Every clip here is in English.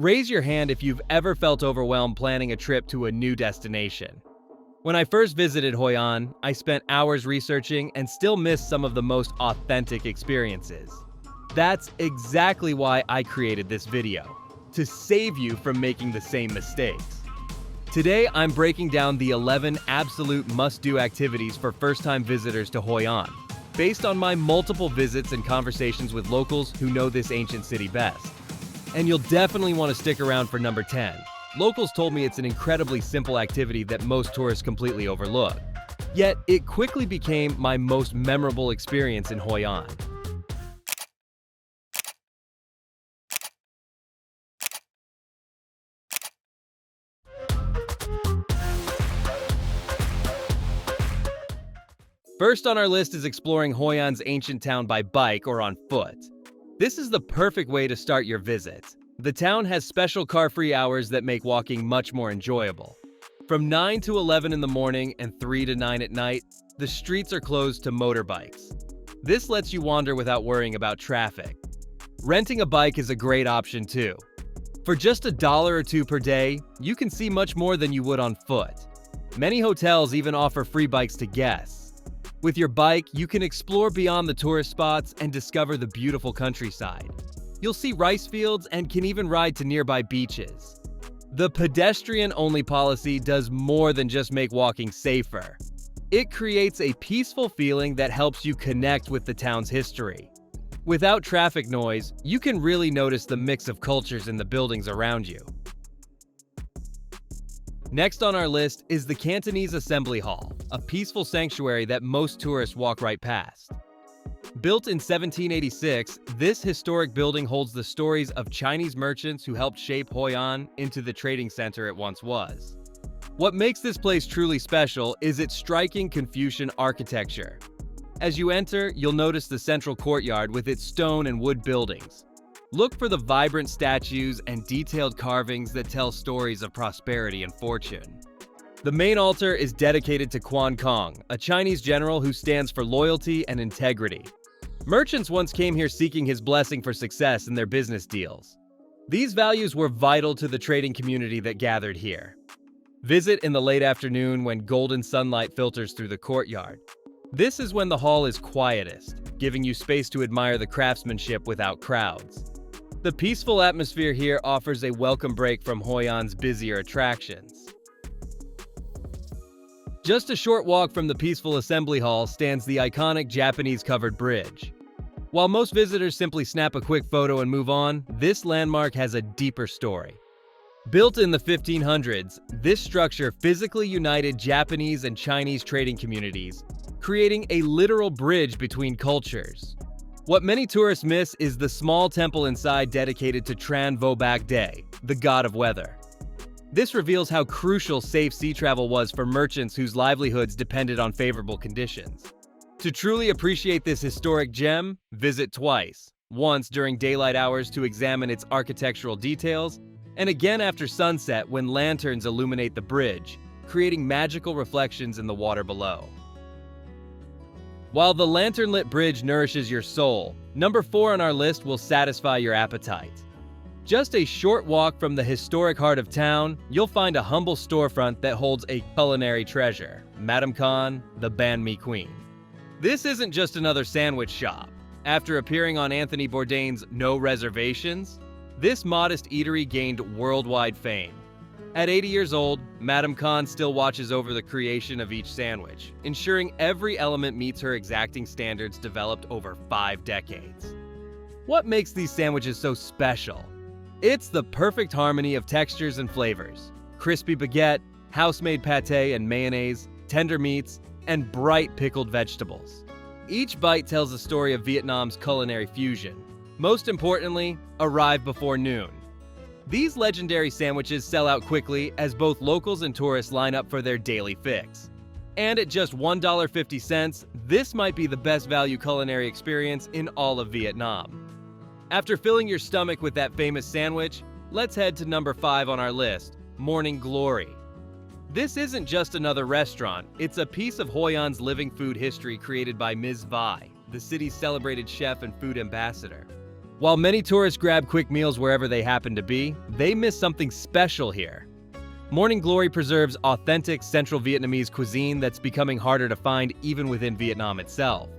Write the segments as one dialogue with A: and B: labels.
A: Raise your hand if you've ever felt overwhelmed planning a trip to a new destination. When I first visited Hoi An, I spent hours researching and still missed some of the most authentic experiences. That's exactly why I created this video, to save you from making the same mistakes. Today, I'm breaking down the 11 absolute must-do activities for first-time visitors to Hoi An, based on my multiple visits and conversations with locals who know this ancient city best. And you'll definitely want to stick around for number 10. Locals told me it's an incredibly simple activity that most tourists completely overlook. Yet, it quickly became my most memorable experience in Hoi An. First on our list is exploring Hoi An's ancient town by bike or on foot. This is the perfect way to start your visit. The town has special car-free hours that make walking much more enjoyable. From 9 to 11 in the morning and 3 to 9 at night, the streets are closed to motorbikes. This lets you wander without worrying about traffic. Renting a bike is a great option too. For just $1 or $2 per day, you can see much more than you would on foot. Many hotels even offer free bikes to guests. With your bike, you can explore beyond the tourist spots and discover the beautiful countryside. You'll see rice fields and can even ride to nearby beaches. The pedestrian-only policy does more than just make walking safer. It creates a peaceful feeling that helps you connect with the town's history. Without traffic noise, you can really notice the mix of cultures in the buildings around you. Next on our list is the Cantonese Assembly Hall, a peaceful sanctuary that most tourists walk right past. Built in 1786, this historic building holds the stories of Chinese merchants who helped shape Hoi An into the trading center it once was. What makes this place truly special is its striking Confucian architecture. As you enter, you'll notice the central courtyard with its stone and wood buildings. Look for the vibrant statues and detailed carvings that tell stories of prosperity and fortune. The main altar is dedicated to Quan Cong, a Chinese general who stands for loyalty and integrity. Merchants once came here seeking his blessing for success in their business deals. These values were vital to the trading community that gathered here. Visit in the late afternoon when golden sunlight filters through the courtyard. This is when the hall is quietest, giving you space to admire the craftsmanship without crowds. The peaceful atmosphere here offers a welcome break from Hoi An's busier attractions. Just a short walk from the peaceful Assembly Hall stands the iconic Japanese covered bridge. While most visitors simply snap a quick photo and move on, this landmark has a deeper story. Built in the 1500s, this structure physically united Japanese and Chinese trading communities, creating a literal bridge between cultures. What many tourists miss is the small temple inside dedicated to Tran Vo Bac Day, the god of weather. This reveals how crucial safe sea travel was for merchants whose livelihoods depended on favorable conditions. To truly appreciate this historic gem, visit twice, once during daylight hours to examine its architectural details, and again after sunset when lanterns illuminate the bridge, creating magical reflections in the water below. While the lantern-lit bridge nourishes your soul, number 4 on our list will satisfy your appetite. Just a short walk from the historic heart of town, you'll find a humble storefront that holds a culinary treasure, Madam Khanh, the Banh Mi Queen. This isn't just another sandwich shop. After appearing on Anthony Bourdain's No Reservations, this modest eatery gained worldwide fame. At 80 years old, Madam Khanh still watches over the creation of each sandwich, ensuring every element meets her exacting standards developed over 5 decades. What makes these sandwiches so special? It's the perfect harmony of textures and flavors. Crispy baguette, house-made pâté and mayonnaise, tender meats, and bright pickled vegetables. Each bite tells a story of Vietnam's culinary fusion. Most importantly, arrive before noon. These legendary sandwiches sell out quickly as both locals and tourists line up for their daily fix. And at just $1.50, this might be the best value culinary experience in all of Vietnam. After filling your stomach with that famous sandwich, let's head to number 5 on our list, Morning Glory. This isn't just another restaurant, it's a piece of Hoi An's living food history created by Ms. Vai, the city's celebrated chef and food ambassador. While many tourists grab quick meals wherever they happen to be, they miss something special here. Morning Glory preserves authentic central-Vietnamese cuisine that's becoming harder to find even within Vietnam itself.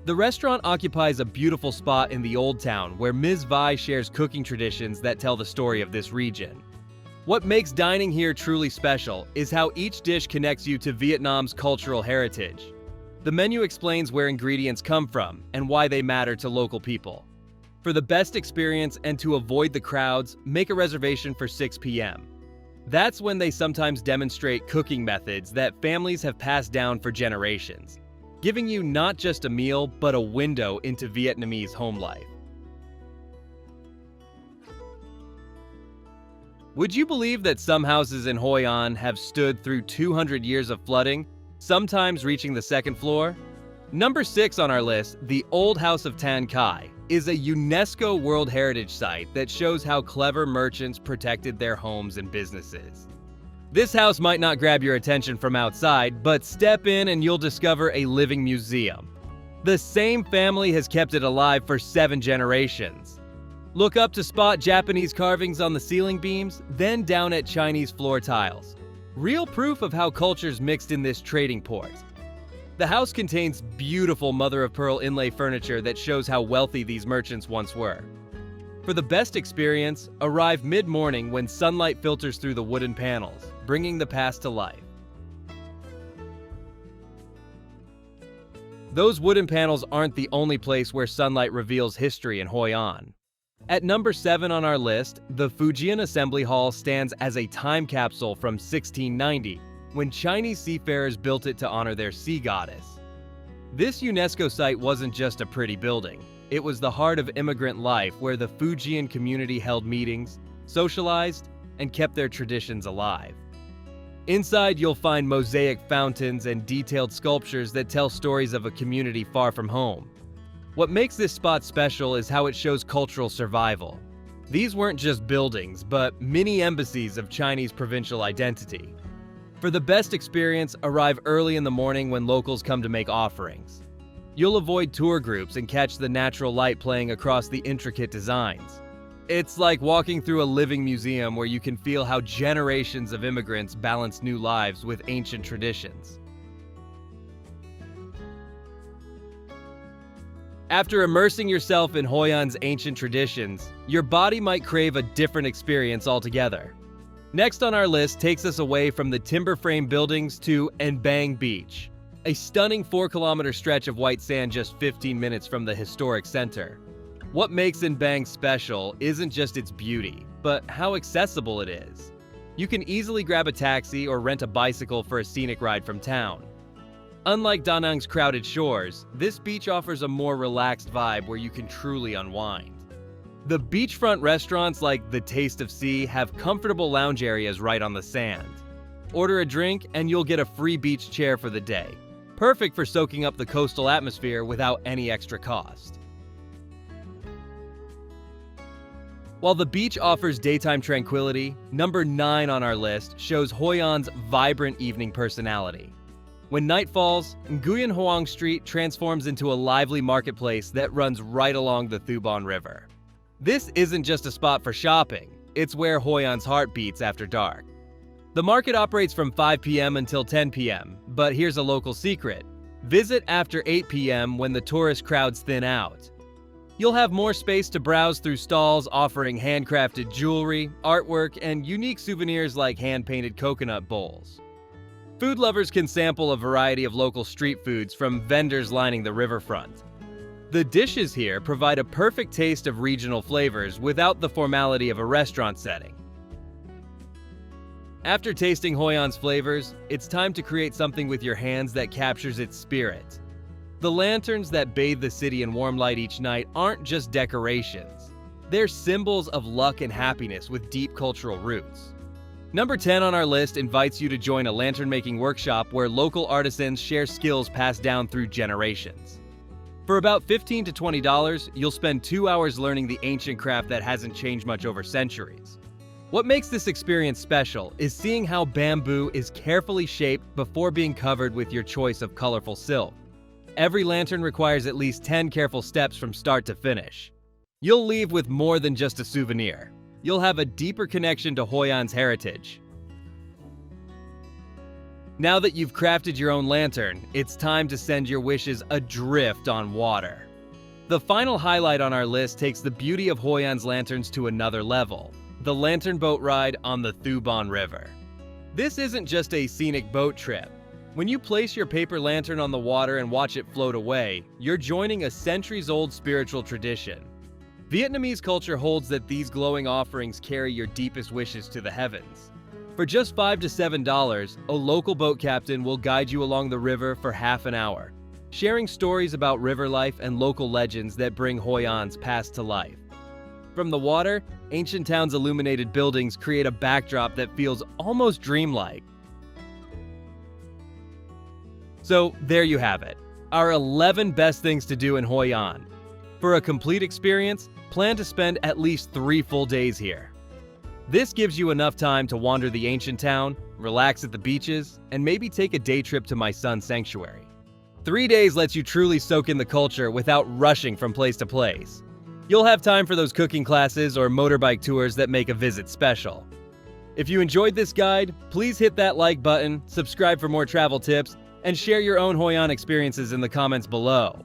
A: The restaurant occupies a beautiful spot in the Old Town where Ms. Vi shares cooking traditions that tell the story of this region. What makes dining here truly special is how each dish connects you to Vietnam's cultural heritage. The menu explains where ingredients come from and why they matter to local people. For the best experience and to avoid the crowds, make a reservation for 6 p.m. That's when they sometimes demonstrate cooking methods that families have passed down for generations, giving you not just a meal, but a window into Vietnamese home life. Would you believe that some houses in Hoi An have stood through 200 years of flooding, sometimes reaching the second floor? Number 6 on our list, the Old House of Tan Khai, is a UNESCO World Heritage Site that shows how clever merchants protected their homes and businesses. This house might not grab your attention from outside, but step in and you'll discover a living museum. The same family has kept it alive for 7 generations. Look up to spot Japanese carvings on the ceiling beams, then down at Chinese floor tiles. Real proof of how cultures mixed in this trading port. The house contains beautiful mother-of-pearl inlay furniture that shows how wealthy these merchants once were. For the best experience, arrive mid-morning when sunlight filters through the wooden panels, bringing the past to life. Those wooden panels aren't the only place where sunlight reveals history in Hoi An. At number 7 on our list, the Fujian Assembly Hall stands as a time capsule from 1690, when Chinese seafarers built it to honor their sea goddess. This UNESCO site wasn't just a pretty building. It was the heart of immigrant life where the Fujian community held meetings, socialized, and kept their traditions alive. Inside, you'll find mosaic fountains and detailed sculptures that tell stories of a community far from home. What makes this spot special is how it shows cultural survival. These weren't just buildings, but mini embassies of Chinese provincial identity. For the best experience, arrive early in the morning when locals come to make offerings. You'll avoid tour groups and catch the natural light playing across the intricate designs. It's like walking through a living museum where you can feel how generations of immigrants balance new lives with ancient traditions. After immersing yourself in Hoi An's ancient traditions, your body might crave a different experience altogether. Next on our list takes us away from the timber frame buildings to An Bang Beach, a stunning 4-kilometer stretch of white sand just 15 minutes from the historic center. What makes An Bang special isn't just its beauty, but how accessible it is. You can easily grab a taxi or rent a bicycle for a scenic ride from town. Unlike Da Nang's crowded shores, this beach offers a more relaxed vibe where you can truly unwind. The beachfront restaurants like the Taste of Sea have comfortable lounge areas right on the sand. Order a drink and you'll get a free beach chair for the day. Perfect for soaking up the coastal atmosphere without any extra cost. While the beach offers daytime tranquility, number 9 on our list shows Hoi An's vibrant evening personality. When night falls, Nguyen Hoang Street transforms into a lively marketplace that runs right along the Thu Bon River. This isn't just a spot for shopping, it's where Hoi An's heart beats after dark. The market operates from 5 p.m. until 10 p.m., but here's a local secret. Visit after 8 p.m. when the tourist crowds thin out. You'll have more space to browse through stalls offering handcrafted jewelry, artwork, and unique souvenirs like hand-painted coconut bowls. Food lovers can sample a variety of local street foods from vendors lining the riverfront. The dishes here provide a perfect taste of regional flavors without the formality of a restaurant setting. After tasting Hoi An's flavors, it's time to create something with your hands that captures its spirit. The lanterns that bathe the city in warm light each night aren't just decorations. They're symbols of luck and happiness with deep cultural roots. Number 10 on our list invites you to join a lantern-making workshop where local artisans share skills passed down through generations. For about $15 to $20, you'll spend 2 hours learning the ancient craft that hasn't changed much over centuries. What makes this experience special is seeing how bamboo is carefully shaped before being covered with your choice of colorful silk. Every lantern requires at least 10 careful steps from start to finish. You'll leave with more than just a souvenir. You'll have a deeper connection to Hoi An's heritage. Now that you've crafted your own lantern, it's time to send your wishes adrift on water. The final highlight on our list takes the beauty of Hoi An's lanterns to another level: the lantern boat ride on the Thu Bon River. This isn't just a scenic boat trip. When you place your paper lantern on the water and watch it float away, you're joining a centuries-old spiritual tradition. Vietnamese culture holds that these glowing offerings carry your deepest wishes to the heavens. For just $5 to $7, a local boat captain will guide you along the river for half an hour, sharing stories about river life and local legends that bring Hoi An's past to life. From the water, ancient town's illuminated buildings create a backdrop that feels almost dreamlike. So there you have it, our 11 best things to do in Hoi An. For a complete experience, plan to spend at least 3 full days here. This gives you enough time to wander the ancient town, relax at the beaches, and maybe take a day trip to my son's sanctuary. 3 days lets you truly soak in the culture without rushing from place to place. You'll have time for those cooking classes or motorbike tours that make a visit special. If you enjoyed this guide, please hit that like button, subscribe for more travel tips, and share your own Hoi An experiences in the comments below.